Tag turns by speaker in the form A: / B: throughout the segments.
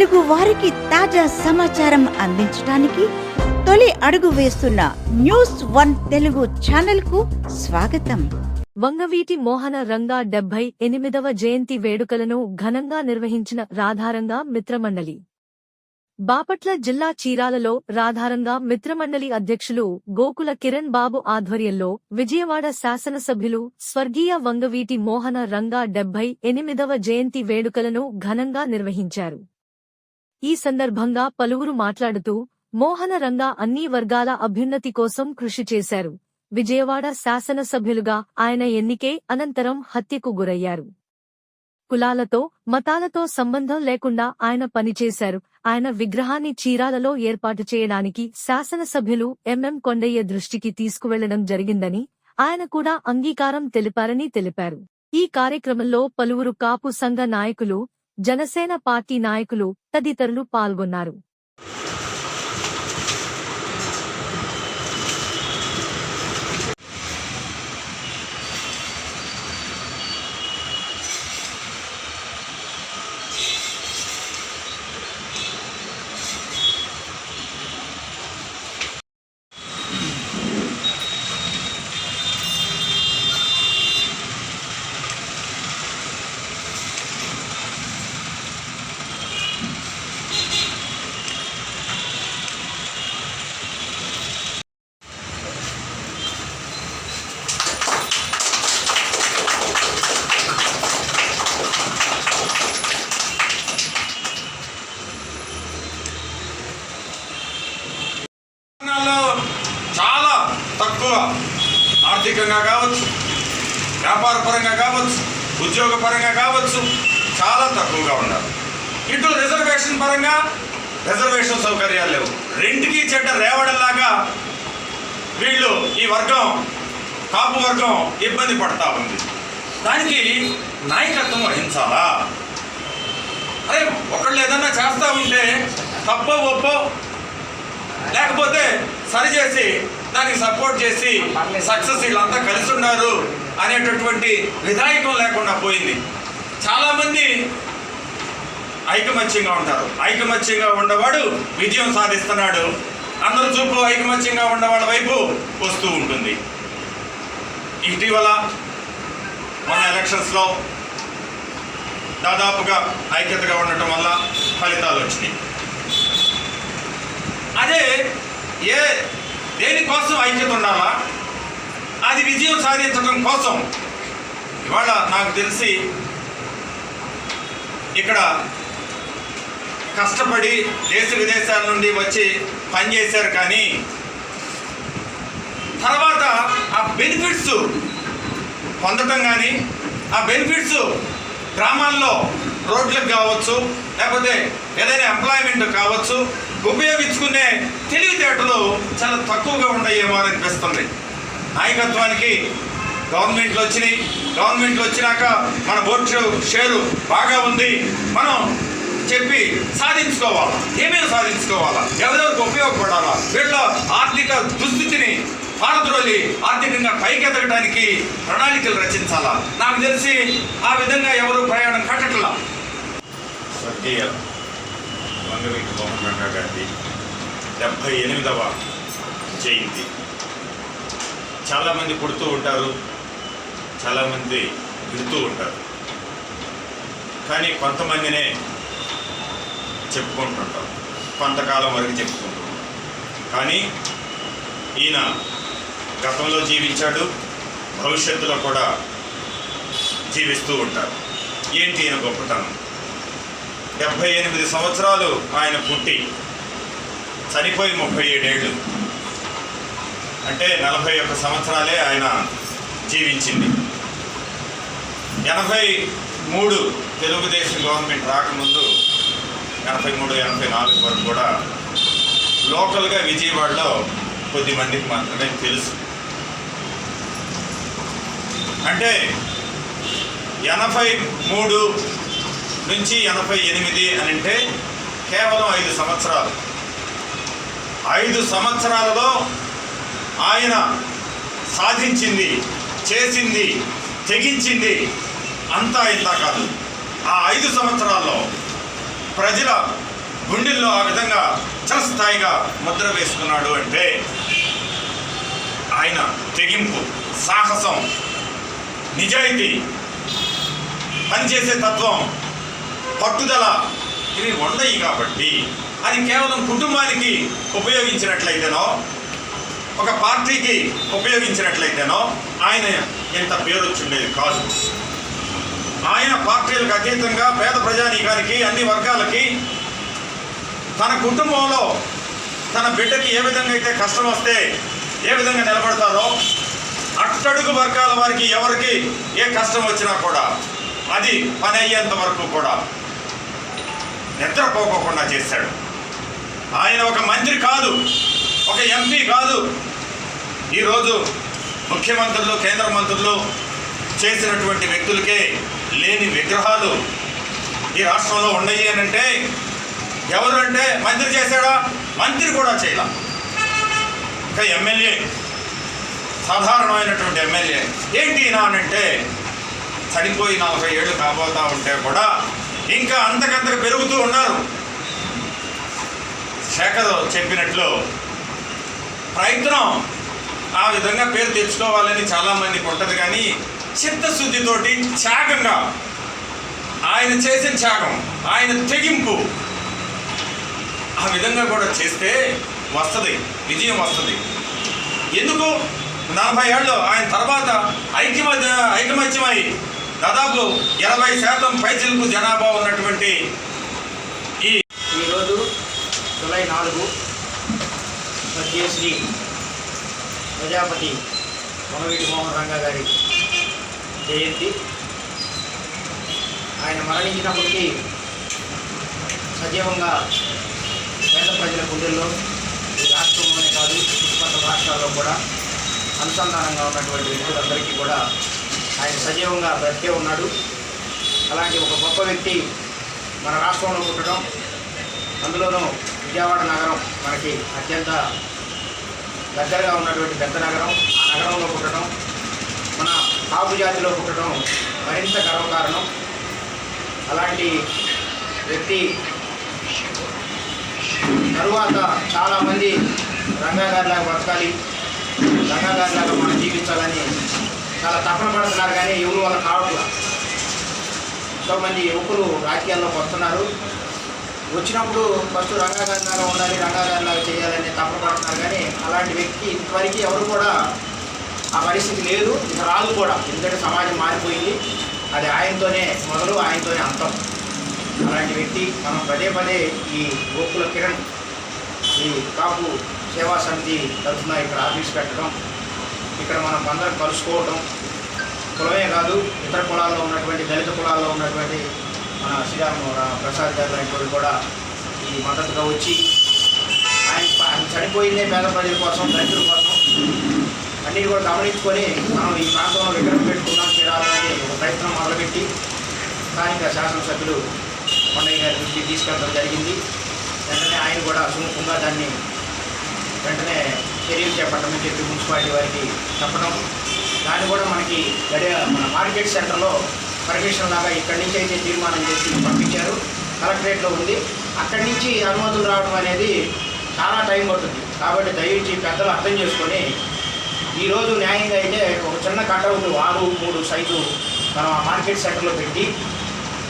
A: తెలుగు వారికి తాజా సమాచారం అందించడానికి తొలి అడుగు వేస్తున్న న్యూస్ 1 తెలుగు ఛానల్ కు స్వాగతం.
B: వంగవీటి మోహన రంగా 78వ జయంతి వేడుకలను ఘనంగా నిర్వహించిన రాధారంగా మిత్రమండలి. బాపట్ల జిల్లా చీరాలలో రాధారంగా మిత్రమండలి అధ్యక్షులు గోకుల కిరణ్ బాబు ఆధ్వర్యంలో విజయవాడ శాసనసభ్యులు స్వర్గీయ వంగవీటి మోహన రంగా 78వ జయంతి వేడుకలను ఘనంగా నిర్వహించారు. ఈ సందర్భంగా పలువురు మాట్లాడుతూ మోహన రంగా అన్ని వర్గాల అభ్యున్నతి కోసం కృషి చేశారు. విజయవాడ శాసనసభ్యులుగా ఆయన ఎన్నికే అనంతరం హత్యకు గురయ్యారు. కులాలతో మతాలతో సంబంధం లేకుండా ఆయన పనిచేశారు. ఆయన విగ్రహాన్ని చీరాలలో ఏర్పాటు చేయడానికి శాసనసభ్యులు ఎంఎం కొండయ్య దృష్టికి తీసుకువెళ్లడం జరిగిందని, ఆయన కూడా అంగీకారం తెలిపారని తెలిపారు. ఈ కార్యక్రమంలో పలువురు కాపు సంఘ నాయకులు, జనసేన పార్టీ నాయకులు తదితరులు పాల్గొన్నారు.
C: చాలా తక్కువ ఆర్థికంగా కావచ్చు, వ్యాపార పరంగా కావచ్చు, ఉద్యోగ పరంగా కావచ్చు, చాలా తక్కువగా ఉన్నారు. ఇటు రిజర్వేషన్ పరంగా రిజర్వేషన్ సౌకర్యాలు లేవు. రెండుకి చెడ్డ రేవడల్లాగా వీళ్ళు ఈ వర్గం, కాపు వర్గం ఇబ్బంది పడతా ఉంది. దానికి నాయకత్వం వహించాలా? అరే ఒకళ్ళు ఏదన్నా చేస్తూ ఉంటే తప్పో ఒప్పో లేకపోతే సరిచేసి దానికి సపోర్ట్ చేసి సక్సెస్ వీళ్ళంతా కలిసి ఉన్నారు అనేటటువంటి విధాయకం లేకుండా పోయింది. చాలామంది ఐకమత్యంగా ఉంటారు. ఐకమత్యంగా ఉన్నవాడు విజయం సాధిస్తున్నాడు. అందరూ చూపు ఐకమత్యంగా ఉన్నవాళ్ళ వైపు వస్తూ ఉంటుంది. ఇటీవల మన ఎలక్షన్స్లో దాదాపుగా ఐక్యతగా ఉండటం వల్ల ఫలితాలు వచ్చినాయి. అదే దేనికోసం ఐక్యత ఉండాలా? అది విజయం సాధించడం కోసం. ఇవాళ నాకు తెలిసి ఇక్కడ కష్టపడి దేశ విదేశాల నుండి వచ్చి పనిచేశారు, కానీ తర్వాత ఆ బెనిఫిట్స్ పొందటం కానీ, ఆ బెనిఫిట్స్ గ్రామాల్లో రోడ్లకు కావచ్చు, లేకపోతే ఏదైనా ఎంప్లాయ్మెంట్ కావచ్చు, ఉపయోగించుకునే తెలివితేటలు చాలా తక్కువగా ఉన్నాయేమో అనిపిస్తుంది. నాయకత్వానికి గవర్నమెంట్లు వచ్చినాయి. గవర్నమెంట్లు వచ్చినాక మన ఓటు షేరు బాగా ఉంది, మనం చెప్పి సాధించుకోవాలా, ఏమేమి సాధించుకోవాలా, ఎవరెవరికి ఉపయోగపడాలా, వీళ్ళ ఆర్థిక దుస్థితిని పారద్రోలి ఆర్థికంగా పైకెదగడానికి ప్రణాళికలు రచించాలా. నాకు తెలిసి ఆ విధంగా ఎవరు ప్రయాణం కట్టట్లా. స్వర్గీయ వంగవీటి మోహన రంగా గారి 78వ జయంతి. చాలామంది పుడుతూ ఉంటారు, చాలామంది విడుతూ ఉంటారు, కానీ కొంతమందినే చెప్పుకుంటుంటారు, కొంతకాలం వరకు చెప్పుకుంటుంటారు. కానీ ఈయన గతంలో జీవించాడు, భవిష్యత్తులో కూడా జీవిస్తూ ఉంటారు. ఏంటి ఈయన గొప్పతనం? 78 సంవత్సరాలు ఆయన పుట్టి చనిపోయి 37 ఏళ్ళు, అంటే 41 సంవత్సరాలే ఆయన జీవించింది. 83 తెలుగుదేశం గవర్నమెంట్ రాకముందు 83, 84 వరకు కూడా లోకల్గా విజయవాడలో కొద్ది మందికి మాత్రమే తెలుసు. అంటే 83 నుంచి 88 అని అంటే కేవలం 5 సంవత్సరాలు. 5 సంవత్సరాలలో ఆయన సాధించింది, చేసింది, తెగించింది అంతా ఇంత కాదు. ఆ 5 సంవత్సరాల్లో ప్రజల గుండెల్లో ఆ విధంగా చిరస్థాయిగా ముద్ర వేసుకున్నాడు అంటే ఆయన తెగింపు, సాహసం, నిజాయితీ, పనిచేసే తత్వం, పట్టుదల ఇవి ఉండయి కాబట్టి అది కేవలం కుటుంబానికి ఉపయోగించినట్లయితేనో, ఒక పార్టీకి ఉపయోగించినట్లయితేనో ఆయన ఎంత పేరు వచ్చిండేది కాదు. ఆయన పార్టీలకు అతీతంగా పేద ప్రజానీకానికి, అన్ని వర్గాలకి, తన కుటుంబంలో తన బిడ్డకి ఏ విధంగా అయితే కష్టం వస్తే ఏ విధంగా నిలబడతారో, అట్టడుగు వర్గాల వారికి ఎవరికి ఏ కష్టం వచ్చినా కూడా అది పని అయ్యేంత వరకు కూడా నిద్రపోకోకుండా చేశాడు. ఆయన ఒక మంత్రి కాదు, ఒక ఎంపీ కాదు. ఈరోజు ముఖ్యమంత్రులు, కేంద్ర మంత్రులు చేసినటువంటి వ్యక్తులకే లేని విగ్రహాలు ఈ రాష్ట్రంలో ఉన్నాయి అని అంటే ఎవరు అంటే మంత్రి చేశాడా? మంత్రి కూడా చేయాల. ఇంకా ఎమ్మెల్యే, సాధారణమైనటువంటి ఎమ్మెల్యే ఏంటి నా అంటే చనిపోయి 40 ఏళ్ళు కాబోతా ఉంటే కూడా ఇంకా అంతకంతకు పెరుగుతూ ఉన్నారు. శేఖర్ చెప్పినట్లు ప్రయత్నం ఆ విధంగా పేరు తెచ్చుకోవాలని చాలామందికి ఉంటుంది, కానీ చిత్తశుద్ధితోటి త్యాగంగా ఆయన చేసిన త్యాగం, ఆయన తెగింపు ఆ విధంగా కూడా చేస్తే వస్తుంది, విజయం వస్తుంది. ఎందుకు 40 ఏళ్ళు ఆయన తర్వాత ఐకమత్యమై దాదాపు 20% పైచిలకు జనాభా ఉన్నటువంటి
D: ఈరోజు జూలై 4 శ్రీ ప్రజాపతి వనవీటి మోహన్ రంగా గారి జయంతి. ఆయన మరణించినప్పటికీ సజీవంగా పేద ప్రజల గుండెల్లో ఈ రాష్ట్రంలోనే కాదు చుట్టుపక్కల రాష్ట్రాల్లో కూడా అనుసంధానంగా ఉన్నటువంటి వ్యక్తులందరికీ కూడా ఆయన సజీవంగా బ్రతికే ఉన్నాడు. అలాంటి ఒక గొప్ప వ్యక్తి మన రాష్ట్రంలో పుట్టడం, అందులోనూ విజయవాడ నగరం మనకి అత్యంత దగ్గరగా ఉన్నటువంటి పెద్ద నగరం, ఆ నగరంలో పుట్టడం, మన కాపు జాతిలో పుట్టడం మరింత గర్వకారణం. అలాంటి వ్యక్తి తరువాత చాలామంది రంగా గారిలాగా బతకాలి, రంగా గారిలాగా మనం జీవించాలని చాలా తపన పడుతున్నారు, కానీ ఎవరు వాళ్ళ కావట్లా. ఎంతోమంది యువకులు రాజకీయాల్లోకి వస్తున్నారు, వచ్చినప్పుడు ఫస్ట్ రంగా గారిలాగా ఉండాలి, రంగా గారిలాగా చేయాలని తపన పడుతున్నారు, కానీ అలాంటి వ్యక్తి ఇంతవరకు ఎవరు కూడా ఆ పరిస్థితి లేదు, ఇక రాదు కూడా. ఎందుకంటే సమాజం మారిపోయింది, అది ఆయనతోనే మొదలు, ఆయనతోనే అంతం. అలాంటి వ్యక్తి మనం పదే పదే ఈ గోకుల కిరణ్ ఈ కాపు సేవా సమితి తరఫున ఇక్కడ ఆఫీస్ పెట్టడం, ఇక్కడ మనం అందరం కలుసుకోవటం, కులమే కాదు ఇతర కులాల్లో ఉన్నటువంటి దళిత కులాల్లో ఉన్నటువంటి మన శ్రీరామ్ ప్రసాద్ గారు లాంటి వాళ్ళు కూడా ఈ మద్దతుగా వచ్చి ఆయన చనిపోయిందే పేద ప్రజల కోసం, దళితుల కోసం అన్నీ కూడా గమనించుకొని మనం ఈ ప్రాంతంలో విగ్రహం పెట్టుకున్నాం చేరాలని ఒక ప్రయత్నం మొదలుపెట్టి స్థానిక శాసనసభ్యులు కొండయ్య గారి దృష్టికి తీసుకెళ్ళడం జరిగింది. వెంటనే ఆయన కూడా సుముఖంగా దాన్ని వెంటనే చర్యలు చేపట్టమని చెప్పి మున్సిపాలిటీ వారికి చెప్పడం, దాన్ని కూడా మనకి మన మార్కెట్ సెంటర్లో పర్మిషన్ లాగా ఇక్కడి నుంచి అయితే తీర్మానం చేసి పంపించారు, కలెక్టరేట్లో ఉంది. అక్కడి నుంచి అనుమతులు రావడం అనేది చాలా టైం పడుతుంది. కాబట్టి దయచేసి పెద్దలు అర్థం చేసుకొని ఈరోజు న్యాయంగా అయితే ఒక చిన్న కటౌట్ 6-3 సైజు మనం ఆ మార్కెట్ సెంటర్లో పెట్టి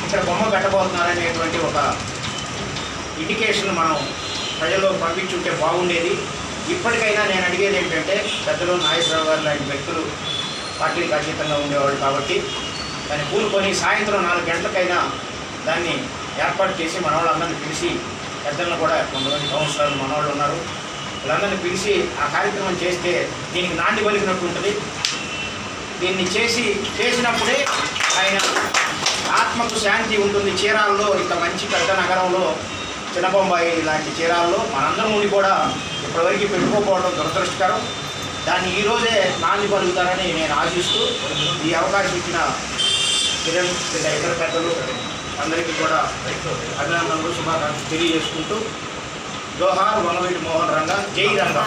D: ఇక్కడ బొమ్మ పెట్టబోతున్నారనేటువంటి ఒక ఇండికేషన్ మనం ప్రజల్లో పంపించుంటే బాగుండేది. ఇప్పటికైనా నేను అడిగేది ఏంటంటే, పెద్దలు నాగేశ్వరరావు గారు లాంటి వ్యక్తులు పార్టీలకు అతీతంగా ఉండేవాళ్ళు కాబట్టి దాన్ని కూలుకొని సాయంత్రం 4 గంటలకైనా దాన్ని ఏర్పాటు చేసి మన వాళ్ళందరినీ పిలిచి, పెద్దలను కూడా కొంతమంది కౌన్సిలర్లు మన వాళ్ళు ఉన్నారు, వీళ్ళందరినీ పిలిచి ఆ కార్యక్రమం చేస్తే దీనికి నాంది పలికినట్టు ఉంటుంది. దీన్ని చేసినప్పుడే ఆయన ఆత్మకు శాంతి ఉంటుంది. చీరాల్లో ఇంత మంచి పెద్ద నగరంలో, చిన్నబొంబాయి లాంటి చీరాల్లో మనందరం ఉండి కూడా ఇప్పటివరకు పెట్టుకోకపోవడం దురదృష్టకరం. దాన్ని ఈరోజే నాంది పలుకుతారని నేను ఆశిస్తూ ఈ అవకాశం ఇచ్చిన కిరణ్ ఇతర పెద్దలు అందరికీ కూడా అభినందనలు, శుభాకాంక్షలు తెలియజేసుకుంటూ జోహార్ వనవీటి మోహన్ రంగా, జై రంగా.